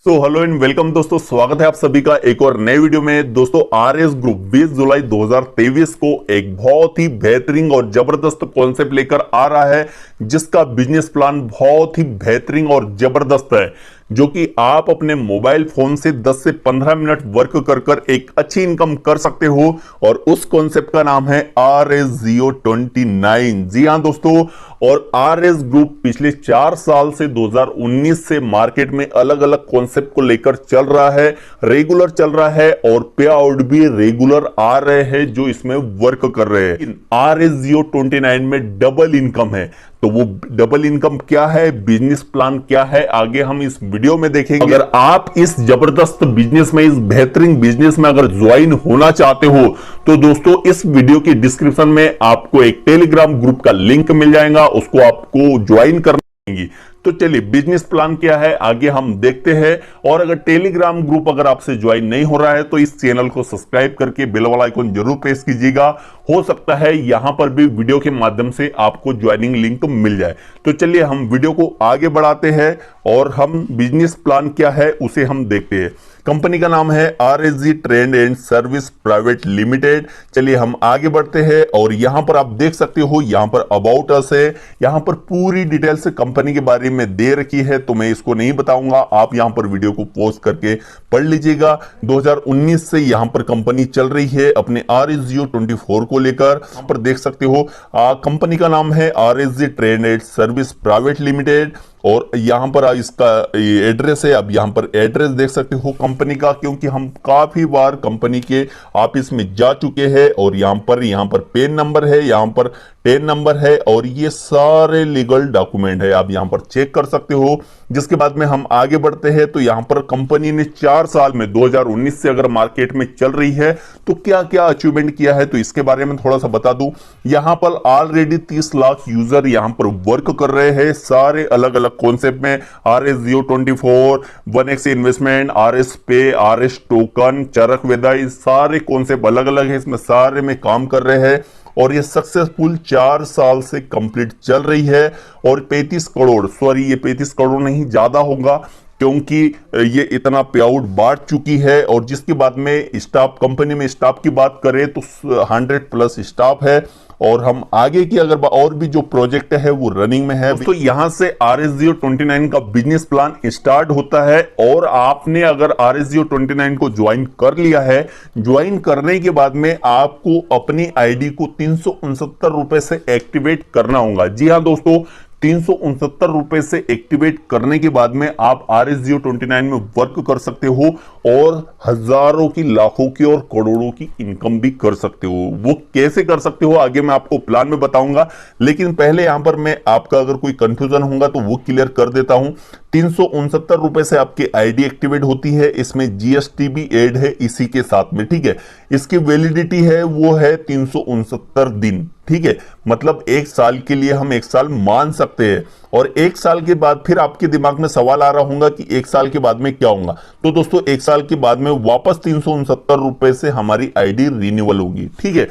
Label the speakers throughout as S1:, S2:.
S1: तो hello and welcome दोस्तों, स्वागत है आप सभी का एक और नए वीडियो में। दोस्तों आरएस ग्रुप 20 जुलाई 2023 को एक बहुत ही बेहतरीन और जबरदस्त कॉन्सेप्ट लेकर आ रहा है, जिसका बिजनेस प्लान बहुत ही बेहतरीन और जबरदस्त है, जो कि आप अपने मोबाइल फोन से 10 से 15 मिनट वर्क कर कर एक अच्छी इनकम कर सकते हो। और उस कॉन्सेप्ट का नाम है RS029। जी हां दोस्तों, और आरएस ग्रुप पिछले 4 साल से 2019 से मार्केट में अलग अलग कॉन्सेप्ट को लेकर चल रहा है, रेगुलर चल रहा है और पे आउट भी रेगुलर आ रहे हैं जो इसमें वर्क कर रहे हैं। RS029 में डबल इनकम है, तो वो डबल इनकम क्या है, बिजनेस प्लान क्या है, आगे हम इस वीडियो में देखेंगे। अगर आप इस जबरदस्त बिजनेस में, इस बेहतरीन बिजनेस में अगर ज्वाइन होना चाहते हो तो दोस्तों इस वीडियो की डिस्क्रिप्शन में आपको एक टेलीग्राम ग्रुप का लिंक मिल जाएगा, उसको आपको ज्वाइन करना होगी। तो चलिए बिजनेस प्लान क्या है आगे हम देखते हैं। और अगर टेलीग्राम ग्रुप अगर आपसे ज्वाइन नहीं हो रहा है तो इस चैनल को सब्सक्राइब करके बेल वाला आइकन जरूर प्रेस कीजिएगा, हो सकता है यहां पर भी वीडियो के माध्यम से आपको ज्वाइनिंग लिंक मिल जाए। तो चलिए हम वीडियो को आगे बढ़ाते हैं और हम बिजनेस प्लान क्या है उसे हम देखते हैं। कंपनी का नाम है RSG trade and service private limited. चलिए हम आगे बढ़ते हैं और यहां पर आप देख सकते हो, यहां पर अबाउट अस है, यहां पर पूरी डिटेल्स कंपनी के बारे में दे रखी है, तो मैं इसको नहीं बताऊंगा, आप यहां पर वीडियो को पॉज करके पढ़ लीजिएगा। 2019 से यहां पर कंपनी चल रही है अपने RS024 को लेकर। यहां पर देख सकते हो कंपनी का नाम है RSG trade and service private limited और यहां पर इसका एड्रेस है। अब यहां पर एड्रेस देख सकते हो कंपनी का, क्योंकि हम काफी बार कंपनी के ऑफिस में जा चुके हैं। और यहां पर पेन नंबर है, यहां पर टेन नंबर है और ये सारे लीगल डॉक्यूमेंट है, आप यहां पर चेक कर सकते हो। जिसके बाद में हम आगे बढ़ते हैं तो यहां पर कंपनी ने 4 साल में 2019 से अगर मार्केट में चल रही है तो क्या क्या अचीवमेंट किया है, तो इसके बारे में थोड़ा सा बता दूं। यहां पर ऑलरेडी 30 लाख यूजर यहां पर वर्क कर रहे हैं, सारे अलग अलग कॉन्सेप्ट में। RS024, 1x इन्वेस्टमेंट, RS पे, RS टोकन, चरक वेदा, ये सारे कॉन्सेप्ट अलग अलग है, इसमें सारे में काम कर रहे हैं। और ये सक्सेसफुल 4 साल से कंप्लीट चल रही है। और 35 करोड़, सॉरी ये 35 करोड़ नहीं, ज्यादा होगा, क्योंकि ये इतना पे आउट बांट चुकी है। और जिसके बाद में स्टाफ, कंपनी में स्टाफ की बात करें तो 100+ स्टाफ है। और हम आगे की अगर और भी जो प्रोजेक्ट है वो रनिंग में है। तो यहां से RS029 का बिजनेस प्लान स्टार्ट होता है। और आपने अगर RS029 को ज्वाइन कर लिया है, ज्वाइन करने के बाद में आपको अपनी आईडी को 369 रुपए से एक्टिवेट करना होगा। जी हां दोस्तों, 369 रुपए से एक्टिवेट करने के बाद में आप RS029 में वर्क कर सकते हो और हजारों की, लाखों की और करोड़ों की इनकम भी कर सकते हो। वो कैसे कर सकते हो आगे मैं आपको प्लान में बताऊंगा, लेकिन पहले यहां पर मैं आपका अगर कोई कंफ्यूजन होगा तो वो क्लियर कर देता हूं। 369 रुपए से आपकी आईडी एक्टिवेट होती है, इसमें GST भी ऐड है इसी के साथ में, ठीक है। इसकी वैलिडिटी है वो है 369 दिन, ठीक है। मतलब 1 साल के लिए हम 1 साल मान सकते हैं। और 1 साल के बाद फिर आपके दिमाग में सवाल आ रहा होगा कि 1 साल के बाद में क्या होगा, तो दोस्तों 1 साल के बाद में वापस 369 रुपए से हमारी आईडी रिन्यूअल होगी, ठीक है।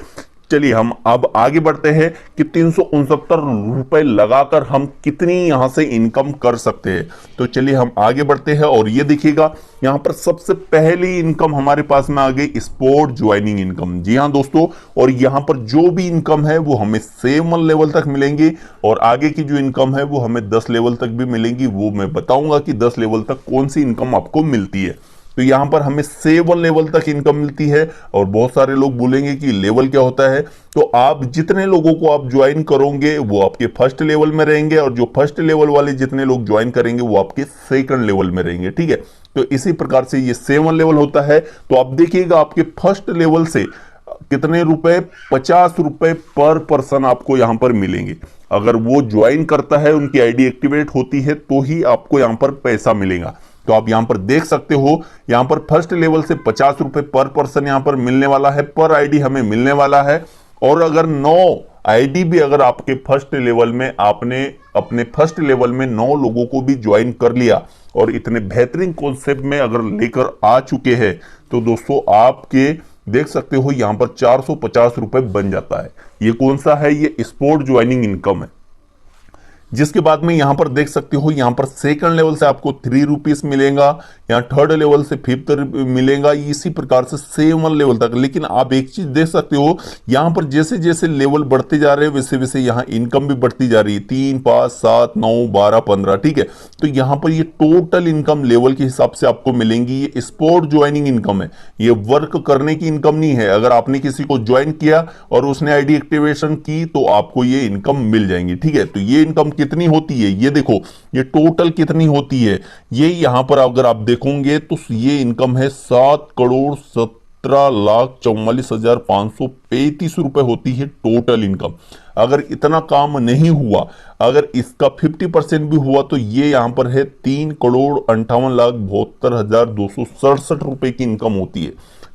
S1: चलिए हम अब आगे बढ़ते हैं कि 369 रुपए लगाकर हम कितनी यहां से इनकम कर सकते हैं। तो चलिए हम आगे बढ़ते हैं और ये देखिएगा, यहां पर सबसे पहली इनकम हमारे पास में आ गई स्पोर्ट ज्वाइनिंग इनकम। जी हां दोस्तों, और यहां पर जो भी इनकम है वो हमें 7 लेवल तक मिलेंगी और आगे की जो इनकम है वो हमें 10 लेवल तक भी मिलेंगी। वो मैं बताऊंगा कि 10 लेवल तक कौन सी इनकम आपको मिलती है। तो यहां पर हमें 7 लेवल तक इनकम मिलती है। और बहुत सारे लोग बोलेंगे कि लेवल क्या होता है, तो आप जितने लोगों को आप ज्वाइन करोगे वो आपके फर्स्ट लेवल में रहेंगे और जो फर्स्ट लेवल वाले जितने लोग ज्वाइन करेंगे वो आपके सेकंड लेवल में रहेंगे, ठीक है। तो इसी प्रकार से ये 7 लेवल होता है। तो आप देखिएगा आपके फर्स्ट लेवल से कितने रुपए, 50 रुपए पर पर्सन आपको यहां पर मिलेंगे। अगर वो ज्वाइन करता है, उनकी आईडी एक्टिवेट होती है तो ही आपको यहां पर पैसा मिलेगा। तो आप यहां पर देख सकते हो, यहां पर फर्स्ट लेवल से 50 रुपए पर पर्सन यहां पर मिलने वाला है, पर आईडी हमें मिलने वाला है। और अगर 9 आईडी भी अगर आपके फर्स्ट लेवल में, आपने अपने फर्स्ट लेवल में 9 लोगों को भी ज्वाइन कर लिया और इतने बेहतरीन कॉन्सेप्ट में अगर लेकर आ चुके हैं, तो दोस्तों आपके देख सकते हो यहां पर 450 रुपए बन जाता है। ये कौन सा है, ये स्पोर्ट ज्वाइनिंग इनकम है। जिसके बाद में यहां पर देख सकते हो, यहां पर सेकंड लेवल से आपको 3 रुपीस मिलेगा, यहाँ थर्ड लेवल से 5th मिलेगा, इसी प्रकार से 7 लेवल तक। लेकिन आप एक चीज देख सकते हो, यहां पर जैसे जैसे लेवल बढ़ते जा रहे हैं वैसे वैसे यहाँ इनकम भी बढ़ती जा रही है, 3, 5, 7, 9, 12, 15। ठीक है, तो यहां पर ये टोटल इनकम लेवल के हिसाब से आपको मिलेंगी। ये स्पोर्ट ज्वाइनिंग इनकम है, ये वर्क करने की इनकम नहीं है। अगर आपने किसी को ज्वाइन किया और उसने आईडी एक्टिवेशन की तो आपको ये इनकम मिल जाएंगी। ठीक है, तो ये इनकम कितनी होती है, ये देखो, ये टोटल कितनी होती है, ये यहां पर अगर आप देखोगे तो ये इनकम है 7,17,44,535 रुपए होती है टोटल इनकम। अगर इतना काम नहीं हुआ, अगर इसका 50% भी हुआ तो ये यहां पर है 3,58,72,267 रुपए की इनकम होती है।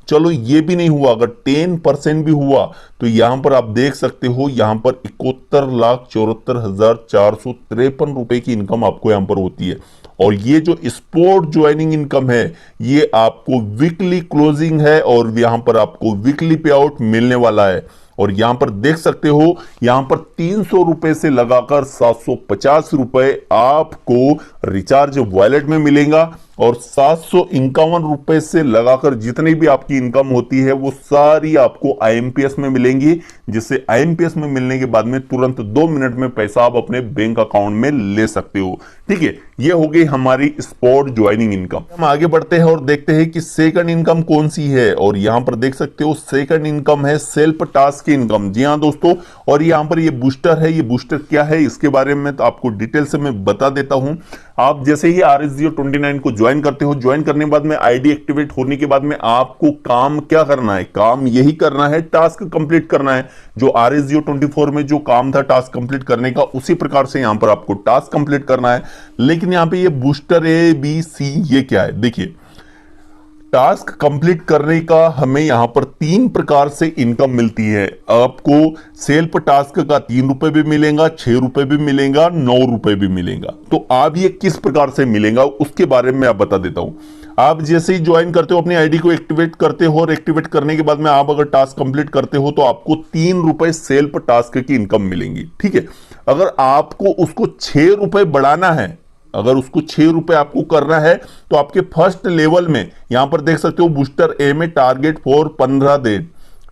S1: चलो ये भी नहीं हुआ, अगर 10% भी हुआ तो यहां पर आप देख सकते हो, यहां पर 71,74,453 रुपए की इनकम आपको यहां पर होती है। और ये जो स्पोर्ट ज्वाइनिंग इनकम है, ये आपको वीकली क्लोजिंग है और यहां पर आपको वीकली पे आउट मिलने वाला है। और यहां पर देख सकते हो, यहां पर 300 रुपए से लगाकर 750 रुपए आपको रिचार्ज वॉलेट में मिलेगा, और 751 रुपए से लगाकर जितनी भी आपकी इनकम होती है वो सारी आपको आईएमपीएस में मिलेंगी, जिससे आईएमपीएस में मिलने के बाद में तुरंत 2 मिनट में पैसा आप अपने बैंक अकाउंट में ले सकते हो। ठीक है, ये हो गई हमारी स्पॉट ज्वाइनिंग इनकम। हम आगे बढ़ते हैं और देखते हैं कि सेकंड इनकम कौन सी है। और यहां पर देख सकते हो, सेकंड इनकम है सेल्फ टास्क की इनकम। जी हां दोस्तों, और यहां पर ये बूस्टर है। ये बूस्टर क्या है इसके बारे में तो आपको डिटेल से मैं बता देता हूं। आप जैसे ही RSGO29 को ज्वाइन करते हो, ज्वाइन करने के बाद में आईडी एक्टिवेट होने के बाद में आपको काम क्या करना है, काम यही करना है, टास्क कंप्लीट करना है। जो RSGO24 में जो काम था टास्क कंप्लीट करने का, उसी प्रकार से यहां पर आपको टास्क कंप्लीट करना है। लेकिन यहां पे ये बूस्टर ABC ये क्या है, देखिए, टास्क कंप्लीट करने का हमें यहां पर 3 प्रकार से इनकम मिलती है। आपको सेल्फ टास्क का 3 रुपए भी मिलेगा, 6 रुपए भी मिलेगा, 9 रुपए भी मिलेगा। तो आप ये किस प्रकार से मिलेगा उसके बारे में आप बता देता हूं। आप जैसे ही ज्वाइन करते हो, अपनी आईडी को एक्टिवेट करते हो, और एक्टिवेट करने के बाद में आप अगर टास्क कंप्लीट करते हो तो आपको 3 रुपए सेल्फ टास्क की इनकम मिलेंगी। ठीक है, अगर आपको उसको 6 रुपए बढ़ाना है, अगर उसको 6 रुपए आपको करना है तो आपके फर्स्ट लेवल में यहां पर देख सकते हो, बूस्टर ए में टारगेट फॉर 15 दिन।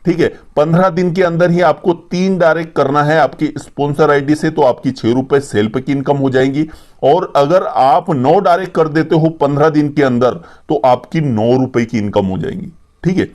S1: ठीक है, 15 दिन के अंदर ही आपको 3 डायरेक्ट करना है आपकी स्पॉन्सर आईडी से, तो आपकी 6 रुपए सेल्फ की इनकम हो जाएंगी। और अगर आप 9 डायरेक्ट कर देते हो 15 दिन के अंदर तो आपकी 9 रुपए की इनकम हो जाएंगी। ठीक है,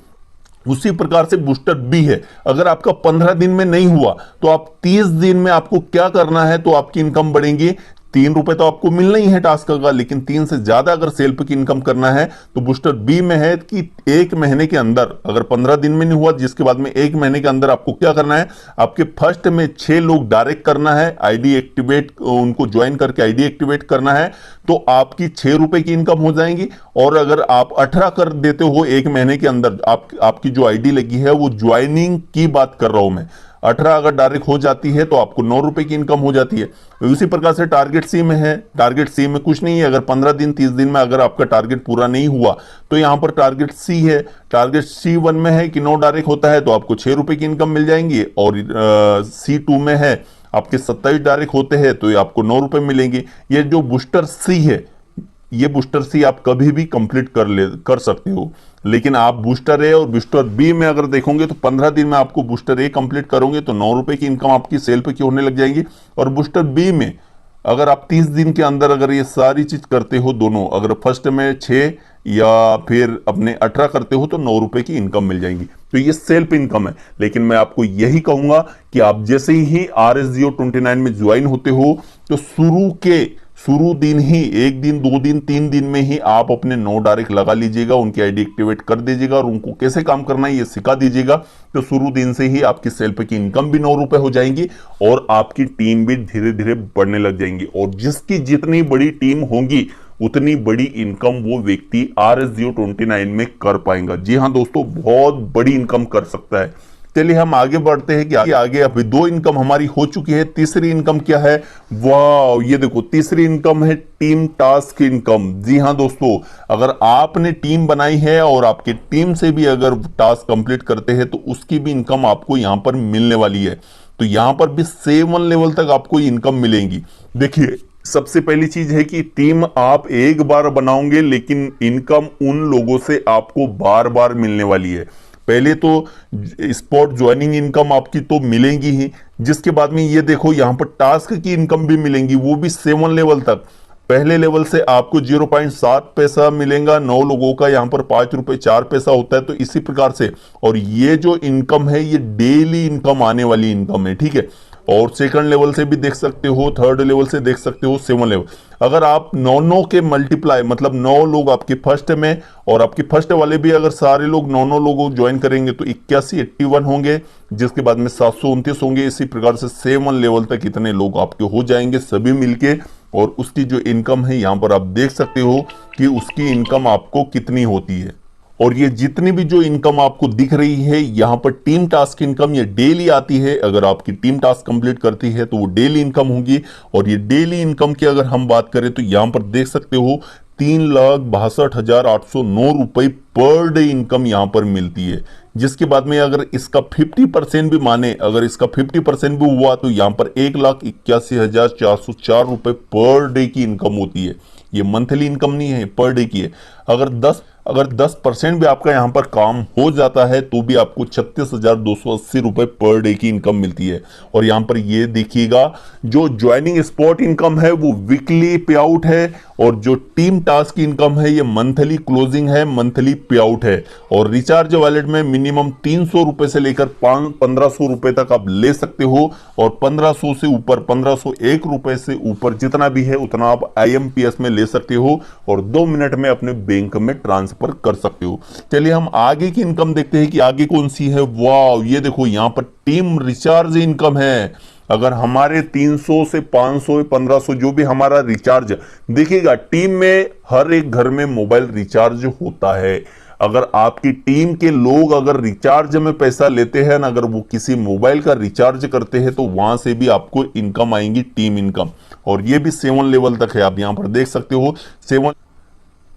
S1: उसी प्रकार से बूस्टर बी है। अगर आपका 15 दिन में नहीं हुआ तो आप 30 दिन में आपको क्या करना है, तो आपकी इनकम बढ़ेगी। 3 रुपए तो आपको मिलना ही है टास्क का, लेकिन 3 से ज्यादा अगर सेल्फ की इनकम करना है तो बूस्टर बी में है कि 1 महीने के अंदर, अगर 15 दिन में नहीं हुआ, जिसके बाद में 1 महीने के अंदर आपको क्या करना है, आपके फर्स्ट में 6 लोग डायरेक्ट करना है, आईडी एक्टिवेट, उनको ज्वाइन करके आईडी एक्टिवेट करना है, तो आपकी 6 रुपए की इनकम हो जाएंगी। और अगर आप 18 कर देते हो 1 महीने के अंदर, आपकी जो आईडी लगी है, वो ज्वाइनिंग की बात कर रहा हूं मैं, 18 अगर डायरेक्ट हो जाती है तो आपको 9 रुपए की इनकम हो जाती है। उसी प्रकार से टारगेट सी में है। टारगेट सी में कुछ नहीं है, अगर 15 दिन 30 दिन में अगर आपका टारगेट पूरा नहीं हुआ तो यहां पर टारगेट सी है। टारगेट C1 में है कि 9 डायरेक्ट होता है तो आपको 6 रुपए की इनकम मिल जाएंगी। और C2 में है आपके 27 डायरेक्ट होते हैं तो आपको 9 रुपए मिलेंगे। ये जो बूस्टर सी है, ये बूस्टर सी आप कभी भी कंप्लीट कर सकते हो। लेकिन आप बूस्टर ए और बूस्टर बी में अगर देखोगे तो 15 दिन में आपको बूस्टर ए कंप्लीट करोगे तो 9 रुपए की इनकम आपकी सेल्फ की होने लग जाएंगी। और बूस्टर बी में अगर आप 30 दिन के अंदर अगर ये सारी चीज करते हो दोनों, अगर फर्स्ट में 6 या फिर अपने 18 करते हो तो 9 रुपए की इनकम मिल जाएंगी। तो ये सेल्फ इनकम है। लेकिन मैं आपको यही कहूंगा कि आप जैसे ही RSGO29 में ज्वाइन होते हो तो शुरू दिन ही 1 दिन 2 दिन 3 दिन में ही आप अपने 9 डायरेक्ट लगा लीजिएगा, उनकी आईडी एक्टिवेट कर दीजिएगा और उनको कैसे काम करना है ये सिखा दीजिएगा। तो शुरू दिन से ही आपकी सेल्फ की इनकम भी 9 रुपए हो जाएंगी और आपकी टीम भी धीरे धीरे बढ़ने लग जाएंगी। और जिसकी जितनी बड़ी टीम होगी उतनी बड़ी इनकम वो व्यक्ति RSGO29 में कर पाएगा। जी हाँ दोस्तों, बहुत बड़ी इनकम कर सकता है। चलिए हम आगे बढ़ते हैं कि आगे अभी 2 इनकम हमारी हो चुकी है। तीसरी इनकम क्या है, वाह, ये देखो, तीसरी इनकम है टीम टास्क इनकम। जी हाँ दोस्तों, अगर आपने टीम बनाई है और आपके टीम से भी अगर टास्क कंप्लीट करते हैं तो उसकी भी इनकम आपको यहां पर मिलने वाली है। तो यहां पर भी 7 लेवल तक आपको इनकम मिलेंगी। देखिए, सबसे पहली चीज है कि टीम आप एक बार बनाओगे, लेकिन इनकम उन लोगों से आपको बार बार मिलने वाली है। पहले तो स्पॉट ज्वाइनिंग इनकम आपकी तो मिलेगी ही, जिसके बाद में ये देखो यहां पर टास्क की इनकम भी मिलेंगी, वो भी 7 लेवल तक। पहले लेवल से आपको 0.7 पैसा मिलेगा, 9 लोगों का यहां पर 5 रुपए 4 पैसा होता है, तो इसी प्रकार से। और ये जो इनकम है ये डेली इनकम आने वाली इनकम है, ठीक है। और सेकंड लेवल से भी देख सकते हो, थर्ड लेवल से देख सकते हो, 7 लेवल। अगर आप 9 के मल्टीप्लाई, मतलब 9 लोग आपके फर्स्ट में, और आपके फर्स्ट वाले भी अगर सारे लोग 9 लोग ज्वाइन करेंगे तो 81 होंगे, जिसके बाद में 729 होंगे। इसी प्रकार से 7 लेवल तक इतने लोग आपके हो जाएंगे सभी मिलके। और उसकी जो इनकम है यहां पर आप देख सकते हो कि उसकी इनकम आपको कितनी होती है। और ये जितनी भी जो इनकम आपको दिख रही है यहां पर टीम टास्क इनकम, ये डेली आती है। अगर आपकी टीम टास्क कंप्लीट करती है तो वो डेली इनकम होगी। और ये डेली इनकम की अगर हम बात करें तो यहां पर देख सकते हो 3,62,809 रुपए पर डे इनकम यहां पर मिलती है। जिसके बाद में अगर इसका 50% भी माने, अगर इसका 50% भी हुआ तो यहां पर 1,81,404 रुपए पर डे की इनकम होती है। ये मंथली इनकम नहीं है, पर डे की है। अगर 10% भी आपका यहां पर काम हो जाता है तो भी आपको 36,280 रुपए पर डे की इनकम मिलती है। और यहां पर ये देखिएगा, जो ज्वाइनिंग स्पॉट इनकम है वो वीकली पे आउट है, और जो टीम टास्क इनकम है ये मंथली क्लोजिंग है, मंथली पे आउट है। और रिचार्ज वॉलेट में मिनिमम 300 रुपए से लेकर 1500 रुपए तक आप ले सकते हो। और 1500 से ऊपर, 1501 रुपए से ऊपर जितना भी है उतना आप IMPS में ले सकते हो, और 2 मिनट में अपने बैंक में ट्रांसफर कर सकते हो। चलिए हम आगे की इनकम देखते हैं कि आगे कौन सी है। वाह, ये देखो यहां पर टीम रिचार्ज इनकम है। अगर हमारे 300 से 500 1500 जो भी हमारा रिचार्ज, देखिएगा टीम में हर एक घर में मोबाइल रिचार्ज होता है। अगर आपकी टीम के लोग अगर रिचार्ज में पैसा लेते हैं ना, अगर वो किसी मोबाइल का रिचार्ज करते हैं तो वहां से भी आपको इनकम आएंगी, टीम इनकम। और ये भी 7 लेवल तक है, आप यहां पर देख सकते हो। 7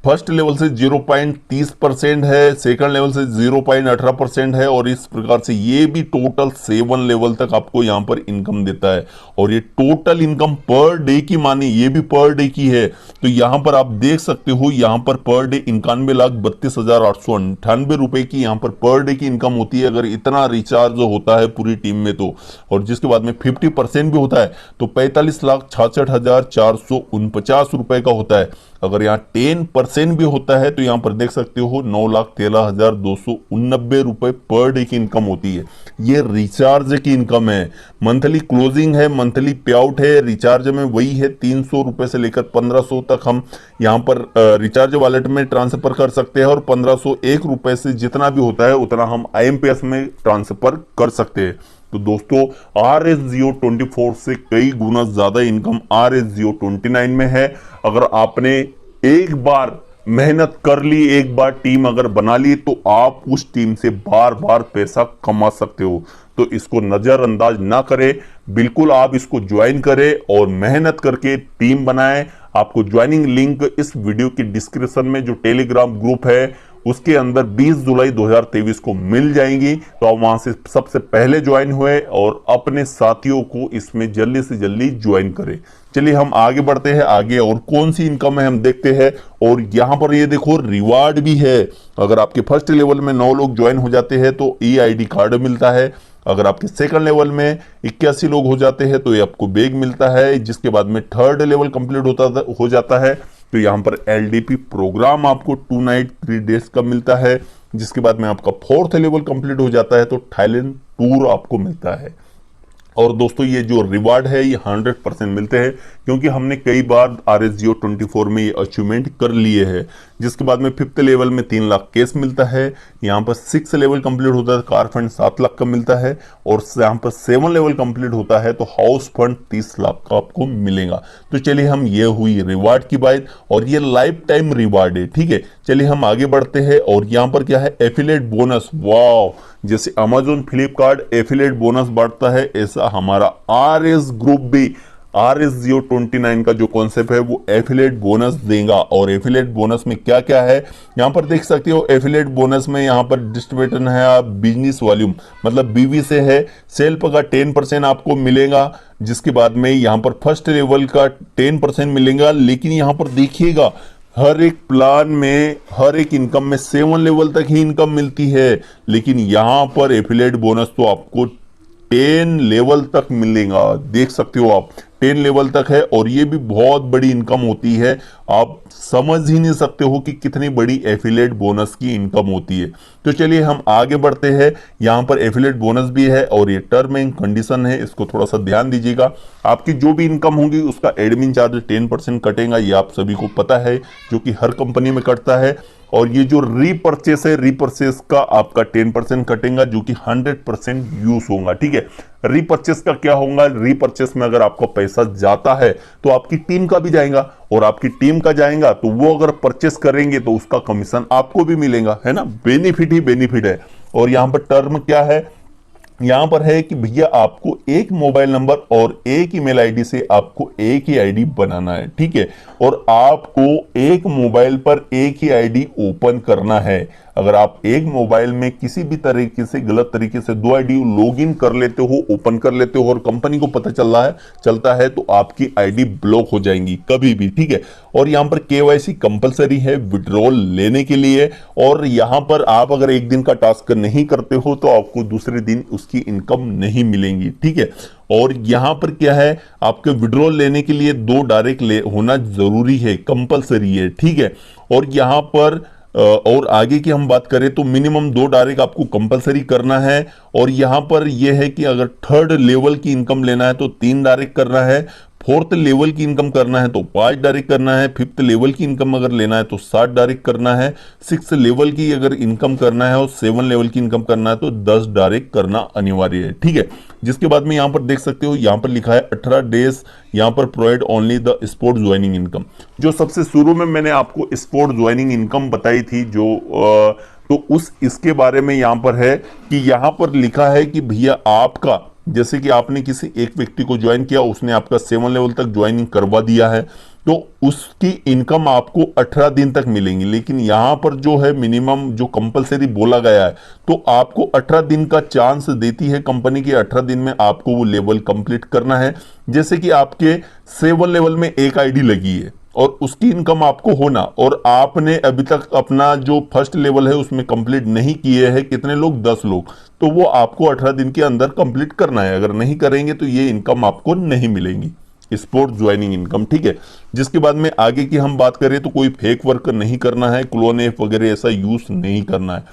S1: फर्स्ट लेवल से 0.30% है, सेकंड लेवल से 0.18% है, और इस प्रकार से ये भी टोटल 7 लेवल तक आपको यहां पर इनकम देता है। और ये टोटल इनकम पर डे की माने, ये भी पर डे की है। तो यहां पर आप देख सकते हो, यहां पर पर डे 91,32,898 रुपए की यहां पर डे की इनकम होती है, अगर इतना रिचार्ज होता है पूरी टीम में तो। और जिसके बाद में 50% भी होता है तो 45,66,449 रुपए का होता है। अगर यहाँ 10% भी होता है तो यहां पर देख सकते हो 9,13,289 रुपए पर डे की इनकम होती है। ये रिचार्ज की इनकम है, मंथली क्लोजिंग है, मंथली पे आउट है। रिचार्ज में वही है, 300 रुपए से लेकर 1500 तक हम यहां पर रिचार्ज वॉलेट में ट्रांसफर कर सकते हैं, और 1501 रुपए से जितना भी होता है उतना हम IMPS में ट्रांसफर कर सकते हैं। तो दोस्तों, RS Jio 24 से कई गुना ज्यादा इनकम RS Jio 29 में है। अगर आपने एक बार मेहनत कर ली, एक बार टीम अगर बना ली, तो आप उस टीम से बार बार पैसा कमा सकते हो। तो इसको नजरअंदाज ना करें, बिल्कुल आप इसको ज्वाइन करें और मेहनत करके टीम बनाएं। आपको ज्वाइनिंग लिंक इस वीडियो की डिस्क्रिप्शन में जो टेलीग्राम ग्रुप है उसके अंदर 20 जुलाई 2023 को मिल जाएंगी। तो आप वहां से सबसे पहले ज्वाइन हुए और अपने साथियों को इसमें जल्दी से जल्दी ज्वाइन करें। चलिए हम आगे बढ़ते हैं, आगे और कौन सी इनकम है हम देखते हैं। और यहां पर ये देखो रिवार्ड भी है। अगर आपके फर्स्ट लेवल में 9 लोग ज्वाइन हो जाते हैं तो EID कार्ड मिलता है। अगर आपके सेकंड लेवल में 81 लोग हो जाते हैं तो ये आपको बैग मिलता है। जिसके बाद में थर्ड लेवल कंप्लीट हो जाता है तो यहां पर LDP प्रोग्राम आपको 2 नाइट 3 डेज का मिलता है। जिसके बाद में आपका फोर्थ लेवल कंप्लीट हो जाता है तो थाईलैंड टूर आपको मिलता है। और दोस्तों ये जो रिवार्ड है ये 100% मिलते हैं, क्योंकि हमने कई बार RS Jio 24 में ये अचीवमेंट कर लिए हैं। जिसके बाद में 5th लेवल में 3 लाख कैश मिलता है। यहाँ पर 6 लेवल कंप्लीट होता है कार फंड 7 लाख का मिलता है। और यहाँ पर 7 लेवल कंप्लीट होता है तो हाउस फंड 30 लाख का आपको मिलेगा। तो चलिए हम, ये हुई रिवार्ड की बात, और ये लाइफ टाइम रिवार्ड है, ठीक है। चलिए हम आगे बढ़ते हैं। और यहाँ पर क्या है, एफिलिएट बोनस। वाह, जैसे Amazon फ्लिपकार्ट एफिलिएट बोनस बांटता है, ऐसा हमारा RS ग्रुप भी RS029 का जो कॉन्सेप्ट है वो एफिलिएट बोनस देगा। और एफिलिएट बोनस में क्या क्या है यहाँ पर देख सकते हो। एफिलिएट बोनस में यहाँ पर डिस्ट्रीब्यूटर है आप बिजनेस वॉल्यूम मतलब बीवी से है, सेल्फ का 10% आपको मिलेगा, जिसके बाद में यहाँ पर फर्स्ट लेवल का 10% मिलेगा। लेकिन यहाँ पर देखिएगा हर एक प्लान में हर एक इनकम में 7 लेवल तक ही इनकम मिलती है, लेकिन यहां पर एफिलिएट बोनस तो आपको 10 लेवल तक मिलेगा। देख सकते हो आप 10 लेवल तक है, और ये भी बहुत बड़ी इनकम होती है। आप समझ ही नहीं सकते हो कि कितनी बड़ी एफिलिएट बोनस की इनकम होती है। तो चलिए हम आगे बढ़ते हैं। यहां पर एफिलिएट बोनस भी है और ये टर्म एंड कंडीशन है, इसको थोड़ा सा ध्यान दीजिएगा। आपकी जो भी इनकम होगी उसका एडमिन चार्ज 10% कटेगा, ये आप सभी को पता है, जो कि हर कंपनी में कटता है। और ये जो रीपर्चेस है, रीपर्चेस का आपका 10% कटेगा, जो कि 100% यूज होगा। ठीक है, रीपर्चेस का क्या होगा, रीपर्चेस में अगर आपको पैसा जाता है तो आपकी टीम का भी जाएगा, और आपकी टीम का जाएगा तो वो अगर परचेस करेंगे तो उसका कमीशन आपको भी मिलेगा, है ना। बेनिफिट ही बेनिफिट है। और यहां पर टर्म क्या है, यहां पर है कि भैया आपको एक मोबाइल नंबर और एक ईमेल आईडी से आपको एक ही आईडी बनाना है। ठीक है, और आपको एक मोबाइल पर एक ही आईडी ओपन करना है। अगर आप एक मोबाइल में किसी भी तरीके से गलत तरीके से 2 आईडी लॉगिन कर लेते हो, ओपन कर लेते हो, और कंपनी को पता चलता है तो आपकी आईडी ब्लॉक हो जाएंगी कभी भी। ठीक है, और यहां पर केवाईसी कंपलसरी है विड्रॉल लेने के लिए। और यहां पर आप अगर एक दिन का टास्क नहीं करते हो तो आपको दूसरे दिन उसकी इनकम नहीं मिलेगी। ठीक है, और यहां पर क्या है, आपके विड्रॉल लेने के लिए 2 डायरेक्ट होना जरूरी है, कंपलसरी है। ठीक है, और यहां पर और आगे की हम बात करें तो मिनिमम 2 डायरेक्ट आपको कंपलसरी करना है। और यहां पर यह है कि अगर 3rd लेवल की इनकम लेना है तो 3 डायरेक्ट करना है, 4th लेवल की इनकम करना है तो 5 डायरेक्ट करना है, 5th लेवल की इनकम अगर लेना है तो 7 डायरेक्ट करना है, 6th लेवल की अगर इनकम करना है और 7 लेवल की इनकम करना है तो 10 डायरेक्ट करना अनिवार्य है। ठीक है, जिसके बाद में यहां पर देख सकते हो, यहां पर लिखा है 18 डेज यहां पर provide only the sport joining income. जो सबसे शुरू में मैंने आपको स्पोर्ट ज्वाइनिंग इनकम बताई थी, जो तो इसके बारे में यहां पर है कि यहां पर लिखा है कि भैया आपका जैसे कि आपने किसी एक व्यक्ति को ज्वाइन किया, उसने आपका 7 लेवल तक ज्वाइनिंग करवा दिया है, तो उसकी इनकम आपको 18 दिन तक मिलेंगी। लेकिन यहां पर जो है मिनिमम जो कंपलसरी बोला गया है, तो आपको 18 दिन का चांस देती है कंपनी की, 18 दिन में आपको वो लेवल कंप्लीट करना है। जैसे कि आपके 7 लेवल में एक आईडी लगी है और उसकी इनकम आपको होना, और आपने अभी तक अपना जो फर्स्ट लेवल है उसमें कंप्लीट नहीं किए हैं, कितने लोग, 10 लोग, तो वो आपको 18 दिन के अंदर कंप्लीट करना है। अगर नहीं करेंगे तो ये इनकम आपको नहीं मिलेंगी, स्पोर्ट ज्वाइनिंग इनकम। ठीक है, जिसके बाद में आगे की हम बात करें तो कोई फेक वर्क नहीं करना है, क्लोन ऐप वगैरह ऐसा यूज नहीं करना है।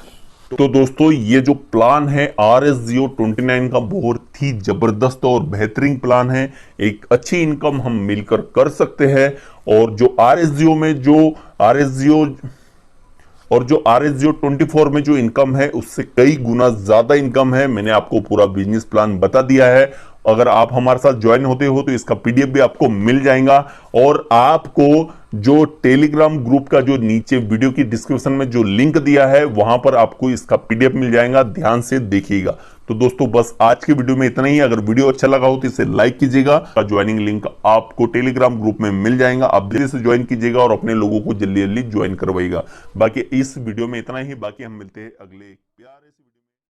S1: तो दोस्तों ये जो प्लान है RS029 का बहुत ही जबरदस्त और बेहतरीन प्लान है। एक अच्छी इनकम हम मिलकर कर सकते हैं। और जो RS024 में जो इनकम है उससे कई गुना ज्यादा इनकम है। मैंने आपको पूरा बिजनेस प्लान बता दिया है। अगर आप हमारे साथ ज्वाइन होते हो तो इसका PDF भी आपको मिल जाएगा। और आपको जो टेलीग्राम ग्रुप का जो नीचे वीडियो की डिस्क्रिप्शन में जो लिंक दिया है वहां पर आपको इसका PDF मिल जाएगा, ध्यान से देखिएगा। तो दोस्तों बस आज की वीडियो में इतना ही। अगर वीडियो अच्छा लगा हो तो इसे लाइक कीजिएगा। ज्वाइनिंग लिंक आपको टेलीग्राम ग्रुप में मिल जाएगा, आप जल्दी से ज्वाइन कीजिएगा और अपने लोगों को जल्दी जल्दी ज्वाइन करवाइएगा। बाकी इस वीडियो में इतना ही, बाकी हम मिलते हैं अगले प्यारे